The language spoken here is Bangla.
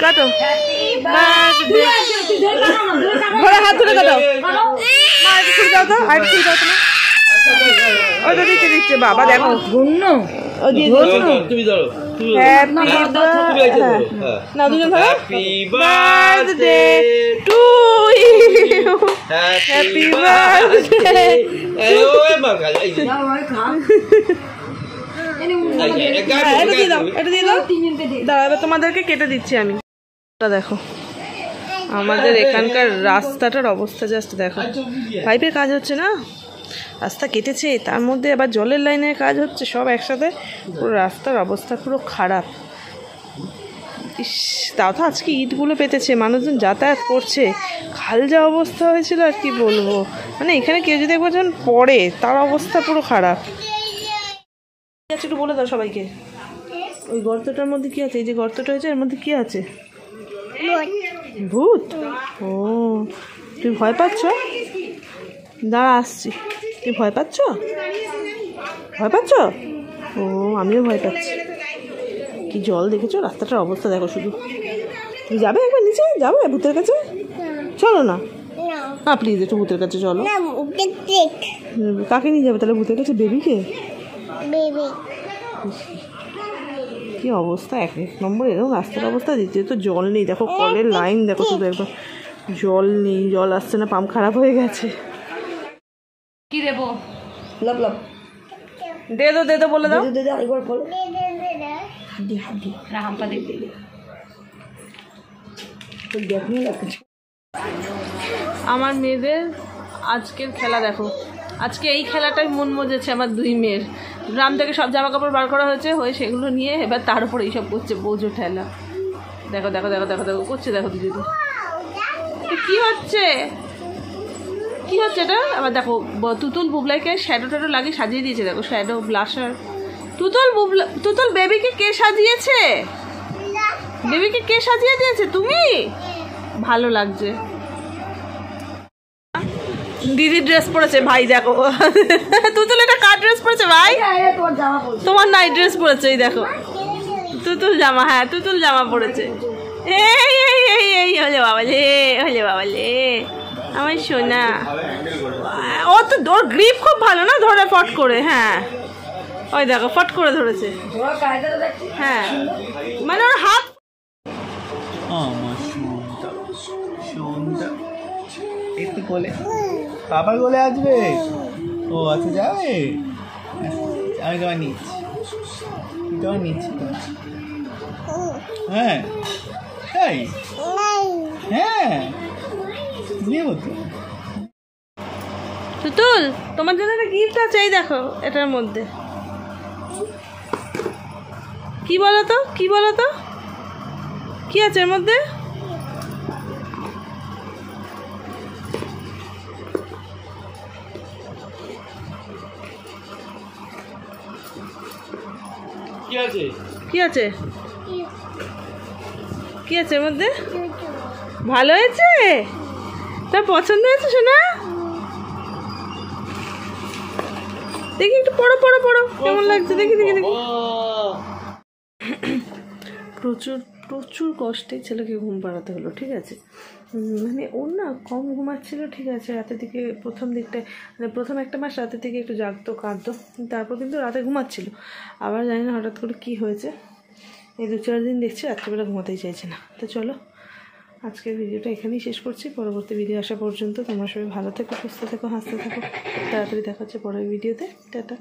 কাটো ঘরে হাত ধরে কাটাও মা একটু ছুটি দাও তো আর একটু ছুটি দাও তো ওই তো দিচ্ছে দিচ্ছে বাবা দেখো গুণ্য তুমি ধরো না দুজন ধরো happy birthday to you happy birthday এটা দিয়ে দাও দাঁড়া এবার তোমাদেরকে কেটে দিচ্ছি আমি দেখো আমাদের এখানকার রাস্তাটার অবস্থা জাস্ট দেখো পাইপের কাজ হচ্ছে না রাস্তা কেটেছে তার মধ্যে আবার জলের লাইনের কাজ হচ্ছে সব একসাথে পুরো রাস্তার অবস্থা পুরো খারাপ ইস তাও তো আজকে ইটগুলো পেতেছে মানুষজন যাতায়াত করছে খাল যা অবস্থা হয়েছিল আর কি বলবো মানে এখানে কেউ যদি একবার যখন পড়ে তার অবস্থা পুরো খারাপ একটু বলে দাও সবাইকে ওই গর্তটার মধ্যে কি আছে এই যে গর্তটা হয়েছে এর মধ্যে কি আছে ভূত ও তুমি ভয় পাচ্ছ দাঁড়া আসছি তুমি ভয় পাচ্ছ ও আমিও ভয় পাচ্ছি কি জল দেখেছো রাস্তাটার অবস্থা দেখো শুধু তুমি যাবে একবার নিচে যাবে ভূতের কাছে চলো না হ্যাঁ প্লিজ একটু ভূতের কাছে চলো কাকে নিয়ে যাবে তাহলে ভূতের কাছে বেবিকে কি অবস্থা এক নম্বর এরকম রাস্তার অবস্থা দ্বিতীয় তো জল নেই দেখো কলের লাইন দেখো শুধু একবার জল নেই জল আসছে না পাম্প খারাপ হয়ে গেছে কি দেবো লাভ লাভ দে দো বলে দাও একবার বলো আমার মেয়েদের আজকের খেলা দেখো আজকে এই খেলাটাই মন মজেছে আমার দুই মেয়ের গ্রাম থেকে সব জামা কাপড় বার করা হয়েছে হয়ে সেগুলো নিয়ে এবার তার উপরে এইসব করছে বোঝো ঠেলা দেখো দেখো দেখো দেখো দেখো করছে দেখো দিদি কি হচ্ছে এটা আবার দেখো তুতুল বুবলাইকে শ্যাডো ট্যাডো লাগিয়ে সাজিয়ে দিয়েছে দেখো শ্যাডো ব্লাশার তুতুল বেবিকে কে সাজিয়েছে তুমি ভালো লাগছে দিদি ড্রেস পরেছে ভাই দেখো তুতুল এটা কার ড্রেস পরেছে ভাই তোমার নাইট ড্রেস পরেছে এই দেখো তুতুল জামা পরেছে এই হলে বাবালে আমার সোনা ও তো ওর গ্রিপ খুব ভালো না ধরে ফট করে হ্যাঁ ওই দেখো ফট করে ধরেছে হ্যাঁ মানে ওর হাত একটু কোলে বাবার কোলে আসবে ও আচ্ছা যাবে আমি তোমার নিচ্ছি হ্যাঁ হ্যাঁ নেবো তো তুতুল তোমার জন্য একটা গিফট আছে এই দেখো এটার মধ্যে কি বলো তো কি আছে এর মধ্যে কি আছে এর মধ্যে ভালো হয়েছে তোর পছন্দ হয়েছে শোনা দেখি একটু পড়ো কেমন লাগছে দেখি প্রচুর কষ্টে ছেলেকে ঘুম পাড়াতে হলো ঠিক আছে মানে ওর না কম ঘুমাচ্ছিল ঠিক আছে রাতের দিকে প্রথম একটা মাস রাতের দিকে একটু জাগতো কাঁদতো তারপর কিন্তু রাতে ঘুমাচ্ছিল আবার জানি না হঠাৎ করে কী হয়েছে এই 2-4 দিন দেখছি রাত্রিবেলা ঘুমাতেই চাইছে না তো চলো আজকের ভিডিওটা এখানেই শেষ করছি পরবর্তী ভিডিও আসা পর্যন্ত তোমরা সবাই ভালো থেকো সুস্থ থেকো হাসতে থাকো তাড়াতাড়ি দেখা হচ্ছে পরের ভিডিওতে টাটা।